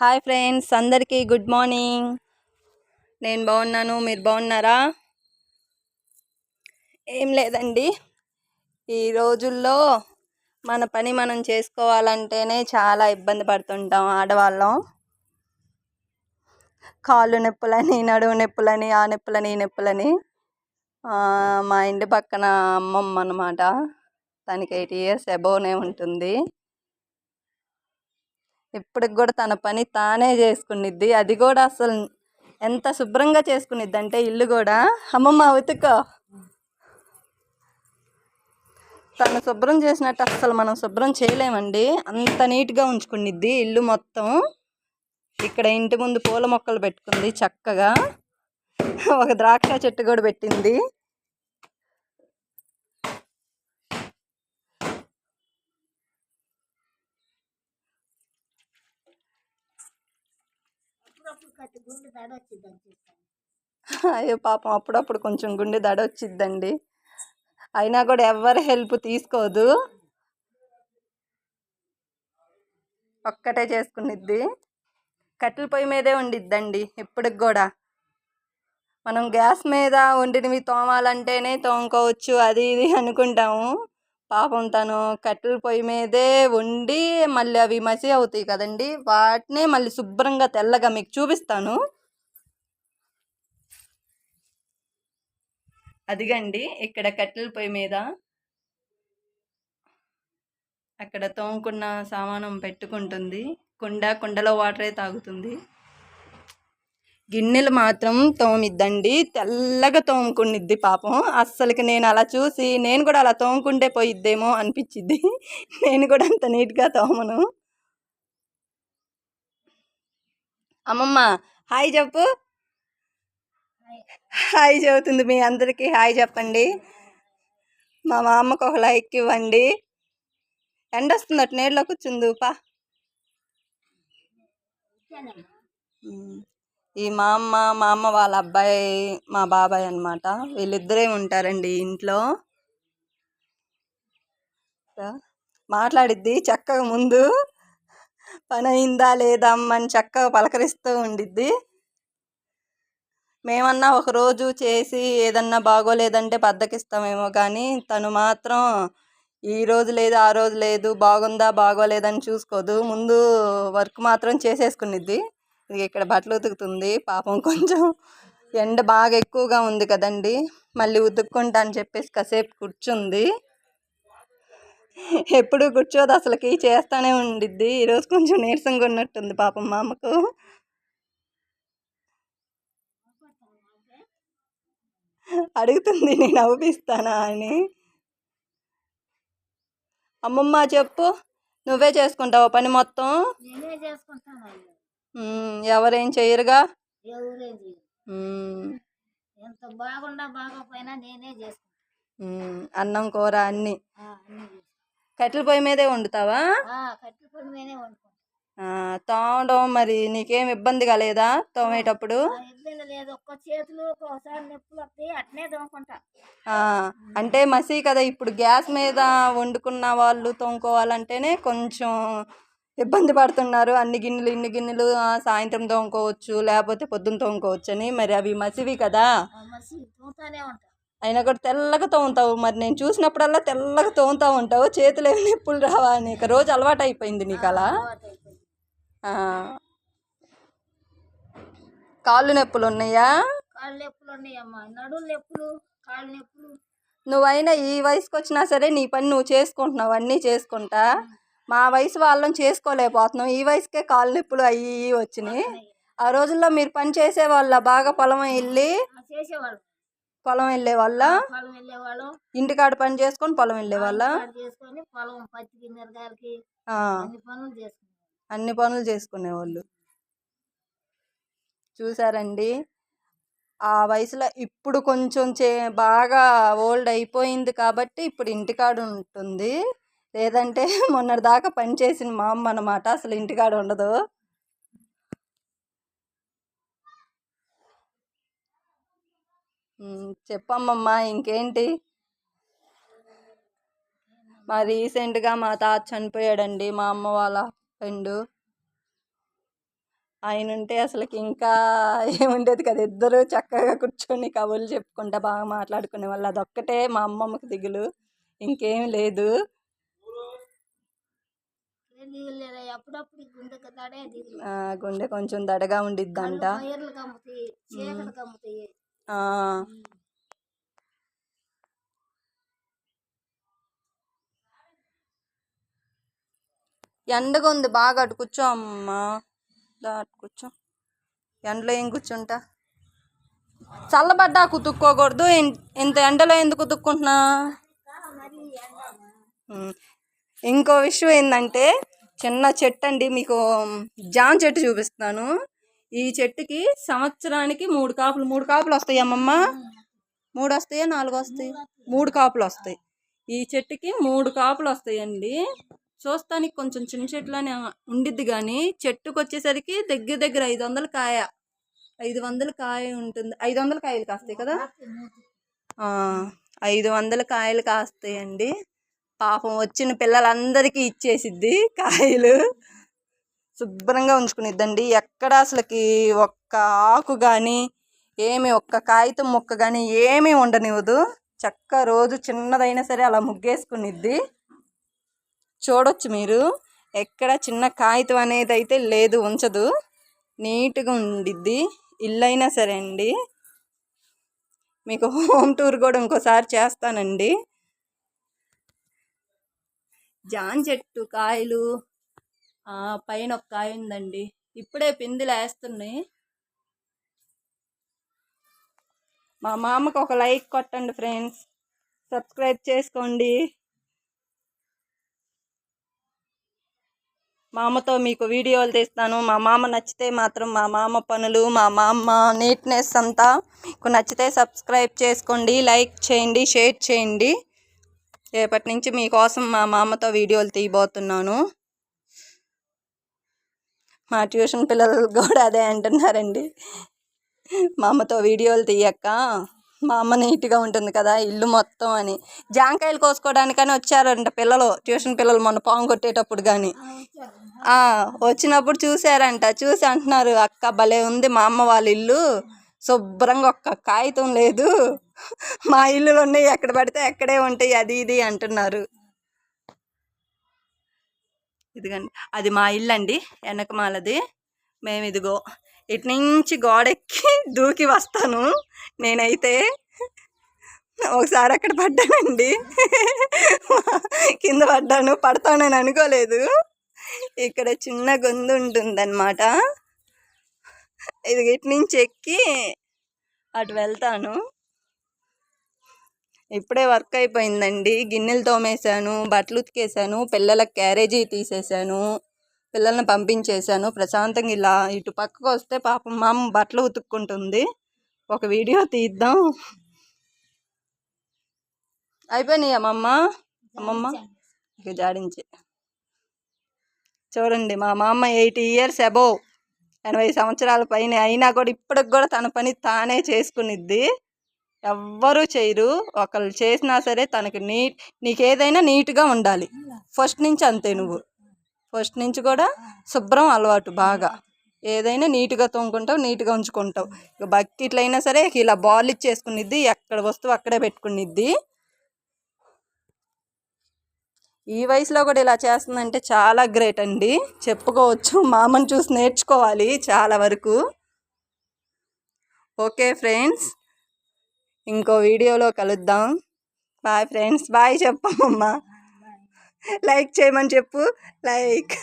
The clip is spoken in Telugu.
హాయ్ ఫ్రెండ్స్, అందరికీ గుడ్ మార్నింగ్. నేను బాగున్నాను, మీరు బాగున్నారా? ఏం లేదండి, ఈ రోజుల్లో మన పని మనం చేసుకోవాలంటేనే చాలా ఇబ్బంది పడుతుంటాం ఆడవాళ్ళం. కాళ్ళు నొప్పులని, నడుము నొప్పులని, ఆ నొప్పులని, ఈ నొప్పులని. మా ఇంటి పక్కన అమ్మమ్మ అన్నమాట, తనకి 8 years అబోవ్నే ఉంటుంది. ఇప్పటికి కూడా తన పని తానే చేసుకునిద్ది. అది కూడా అసలు ఎంత శుభ్రంగా చేసుకునిద్ది అంటే ఇల్లు కూడా, అమ్మమ్మ ఉతుక్కో, తను శుభ్రం చేసినట్టు అస్సలు మనం శుభ్రం చేయలేమండి. అంత నీట్గా ఉంచుకునిద్ది ఇల్లు మొత్తం. ఇక్కడ ఇంటి ముందు పూల మొక్కలు పెట్టుకుంది చక్కగా, ఒక ద్రాక్ష చెట్టు కూడా పెట్టింది. అయ్యో పాపం, అప్పుడప్పుడు కొంచెం గుండె దడ వచ్చిద్దండి. అయినా కూడా ఎవరి హెల్ప్ తీసుకోదు, ఒక్కటే చేసుకునిద్ది. కట్టెల పొయ్యి మీదే వండిద్దండి ఇప్పటికి కూడా. మనం గ్యాస్ మీద వండినవి తోమాలంటేనే తోముకోవచ్చు అది ఇది అనుకుంటాము. పాపం తను కట్టెల పొయ్యి మీదే వండి మళ్ళీ అవి మసి అవుతాయి కదండి, వాటినే మళ్ళీ శుభ్రంగా తెల్లగా మీకు చూపిస్తాను. అదిగండి ఇక్కడ కట్టెల పొయ్యి మీద అక్కడ తోముకున్న సామానం పెట్టుకుంటుంది. కుండలో వాటరే తాగుతుంది. గిన్నెలు మాత్రం తోమిద్దండి, తెల్లగా తోముకునిద్ది పాపం. అస్సలకి నేను అలా చూసి నేను కూడా అలా తోముకుంటే పోయిద్దేమో అనిపించిద్ది. నేను కూడా అంత నీట్గా తోమను. అమ్మమ్మ హాయ్ చెప్పు. హాయ్ చెబుతుంది, మీ అందరికీ హాయ్ చెప్పండి. మా అమ్మకు ఒక లైక్ ఇవ్వండి. ఎండ వస్తుంది, అటు నీళ్ళలో కూర్చుంది పా. ఈ మా అమ్మ వాళ్ళ అబ్బాయి మా బాబాయ్ అన్నమాట. వీళ్ళిద్దరే ఉంటారండి ఇంట్లో. మాట్లాడిద్ది చక్కగా, ముందు పని అయిందా లేదా అమ్మని చక్కగా పలకరిస్తూ ఉండిద్ది. మేమన్నా ఒకరోజు చేసి ఏదన్నా బాగోలేదంటే బద్దకిస్తామేమో కానీ తను మాత్రం ఈ రోజు లేదు ఆ రోజు లేదు, బాగుందా బాగోలేదని చూసుకోదు, ముందు వర్క్ మాత్రం చేసేసుకునిద్ది. ఇక్కడ బట్టలు ఉతుకుతుంది పాపం. కొంచెం ఎండ బాగా ఎక్కువగా ఉంది కదండి, మళ్ళీ ఉతుక్కుంటా అని చెప్పేసి కాసేపు కూర్చుంది. ఎప్పుడు కూర్చోదు అసలుకి, చేస్తానే ఉండిద్ది. ఈరోజు కొంచెం నీరసంగా ఉన్నట్టుంది పాపం మా అమ్మకు. అడుగుతుంది నేను అవ్విస్తానా అని. అమ్మమ్మ చెప్పు, నువ్వే చేసుకుంటావు పని మొత్తం? ఎవరేం చేయరుగా. అన్నం కూర అన్ని కట్టెల పొయ్యి మీదే వండుతావా? తోమడం మరి నీకేం ఇబ్బందిగా లేదా తోమేటప్పుడు? అంటే మసి కదా, ఇప్పుడు గ్యాస్ మీద వండుకున్న వాళ్ళు తోముకోవాలంటేనే కొంచెం ఇబ్బంది పడుతున్నారు. ఇన్ని గిన్నెలు సాయంత్రం తోముకోవచ్చు, లేకపోతే పొద్దున్న తోముకోవచ్చు అని. మరి అవి మసివి కదా, అయినా కూడా తెల్లగా తోముతావు. మరి నేను చూసినప్పుడల్లా తెల్లగా తోముతూ ఉంటావు, చేతులు ఏమి నొప్పులు రావా నీకు? రోజు అలవాటు అయిపోయింది నీకు అలా. కాళ్ళు నొప్పులు ఉన్నాయా? నువ్వైనా ఈ వయసుకి వచ్చినా సరే నీ పని నువ్వు చేసుకుంటున్నావు, అన్నీ చేసుకుంటా. మా వయసు వాళ్ళని చేసుకోలేకపోతున్నాం, ఈ వయసుకే కాళ్ళు నొప్పులు అయ్యి వచ్చినాయి. ఆ రోజుల్లో మీరు పని చేసేవాళ్ళ? బాగా పొలం వెళ్ళే వాళ్ళ, ఇంటికాడ పని చేసుకొని పొలం వెళ్ళే వాళ్ళ, అన్ని పనులు చేసుకునేవాళ్ళు. చూసారండి ఆ వయసులో. ఇప్పుడు కొంచెం బాగా ఓల్డ్ అయిపోయింది కాబట్టి ఇప్పుడు ఇంటికాడ ఉంటుంది, లేదంటే మొన్నటిదాకా పని చేసిన మా అమ్మ అన్నమాట, అసలు ఇంటికాడ ఉండదు. చెప్పమ్మమ్మ ఇంకేంటి? రీసెంట్గా మా తాత చనిపోయాడండి, మా అమ్మ వాళ్ళ ఫ్రెండు. ఆయన ఉంటే అసలుకి ఇంకా ఏముండేది కదా, ఇద్దరు చక్కగా కూర్చొని కబుర్లు చెప్పుకుంటా బాగా మాట్లాడుకునే వాళ్ళు. అదొక్కటే మా అమ్మమ్మకి దిగులు, ఇంకేం లేదు. గుండె కొంచెం దడగా ఉండిద్దంట. ఎండగా ఉంది బాగా, అటు కూర్చో అమ్మా, అటు కూర్చో. ఎండలో ఏం కూర్చుంటా, చల్లబడ్డా కుతుక్కోకూడదు. ఇంత ఎండలో ఎందుకు కుతుక్కుంటున్నా? ఇంకో విషయం ఏంటంటే, చిన్న చెట్టు అండి, మీకు జామ చెట్టు చూపిస్తాను. ఈ చెట్టుకి సంవత్సరానికి 3 కాపులు వస్తాయి అమ్మమ్మ. 3 వస్తాయా 4 వస్తాయి? 3 కాపులు వస్తాయి. ఈ చెట్టుకి 3 కాపులు వస్తాయండి. చూస్తానికి కొంచెం చిన్న చెట్లనే ఉండిద్ది, కానీ చెట్టుకు వచ్చేసరికి దగ్గర దగ్గర 500 కాయ, 500 కాయ ఉంటుంది. 500 కాయలు కాస్తాయి కదా, 500 కాయలు కాస్తాయండి. పాపం వచ్చిన పిల్లలందరికీ ఇచ్చేసిద్ది కాయలు. శుభ్రంగా ఉంచుకునిద్దండి. ఎక్కడ అసలుకి ఒక్క ఆకు కానీ ఏమి, ఒక్క కాగితం ముక్క కానీ ఏమీ ఉండనివ్వదు. చక్క రోజు చిన్నదైనా సరే అలా ముగ్గేసుకునిద్ది. చూడొచ్చు మీరు, ఎక్కడ చిన్న కాగితం అనేది అయితే లేదు, ఉంచదు. నీట్గా ఉండిద్ది. ఇల్లు అయినా సరే అండి. మీకు హోమ్ టూర్ కూడా ఇంకోసారి చేస్తానండి. జామ చెట్టు కాయలు పైన ఒక కాయ ఉందండి, ఇప్పుడే పిందెలు వేస్తున్నాయి. మా మామకు ఒక లైక్ కొట్టండి ఫ్రెండ్స్, సబ్స్క్రైబ్ చేసుకోండి. మా అమ్మతో మీకు వీడియోలు తీస్తాను. మా మామ నచ్చితే మాత్రం, మా మామ పనులు, మా మామ నీట్నెస్ అంతా మీకు నచ్చితే సబ్స్క్రైబ్ చేసుకోండి, లైక్ చేయండి, షేర్ చేయండి. రేపటి నుంచి మీకోసం మా మామతో వీడియోలు తీయబోతున్నాను. మా ట్యూషన్ పిల్లలు కూడా అదే అంటున్నారండి, మా అమ్మతో వీడియోలు తీయక్క, మా అమ్మ నీట్గా ఉంటుంది కదా ఇల్లు మొత్తం అని. జాంకాయలు కోసుకోవడానికని వచ్చారంట పిల్లలు, ట్యూషన్ పిల్లలు, మొన్న పాము కొట్టేటప్పుడు కానీ వచ్చినప్పుడు చూసారంట. చూసి అంటున్నారు, అక్క భలే ఉంది మా అమ్మ వాళ్ళ ఇల్లు, శుభ్రంగా ఒక్క కాగితం లేదు, మా ఇల్లులు ఉన్నాయి ఎక్కడ పడితే ఎక్కడే ఉంటాయి, అది ఇది అంటున్నారు. ఇదిగండి, అది మా ఇల్లు అండి, వెనకమాలది. మేము ఇదిగో ఇటు నుంచి గోడెక్కి దూకి వస్తాను. నేనైతే ఒకసారి అక్కడ పడ్డానండి, కింద పడ్డాను. పడతానని అనుకోలేదు. ఇక్కడ చిన్న గొంతు ఉంటుందన్నమాట, ఇది ఇటు నుంచి ఎక్కి అటు వెళ్తాను. ఇప్పుడే వర్క్ అయిపోయిందండి. గిన్నెలు తోమేశాను, బట్టలు ఉతికేసాను, పిల్లలకు క్యారేజీ తీసేసాను, పిల్లల్ని పంపించేశాను. ప్రశాంతంగా ఇలా ఇటు పక్కకు వస్తే పాపం మా అమ్మ బట్టలు ఉతుక్కుంటుంది. ఒక వీడియో తీద్దాం. అయిపోయినాయి అమ్మమ్మ ఇక జాడించి. చూడండి, మా మామ 80 years అబోవ్, 80 సంవత్సరాల పైన అయినా కూడా ఇప్పటికి కూడా తన పని తానే చేసుకునిద్ది. ఎవ్వరూ చేయరు. ఒకళ్ళు చేసినా సరే తనకి నీకు ఏదైనా నీట్గా ఉండాలి. ఫస్ట్ నుంచి అంతే, నువ్వు ఫస్ట్ నుంచి కూడా శుభ్రం అలవాటు బాగా. ఏదైనా నీట్గా తోముకుంటావు, నీట్గా ఉంచుకుంటావు. ఇక బకెట్లు అయినా సరే ఇలా బాల్ ఇచ్చేసుకునిద్ది, ఎక్కడ వస్తువు అక్కడే పెట్టుకునిద్ది. ఈ వయసులో కూడా ఇలా చేస్తుందంటే చాలా గ్రేట్ అండి, చెప్పుకోవచ్చు. మామని చూసి నేర్చుకోవాలి చాలా వరకు. ఓకే ఫ్రెండ్స్, ఇంకో వీడియోలో కలుద్దాం. బాయ్ ఫ్రెండ్స్, బాయ్ చెప్పమ్మా. లైక్ చేయమని చెప్పు, లైక్.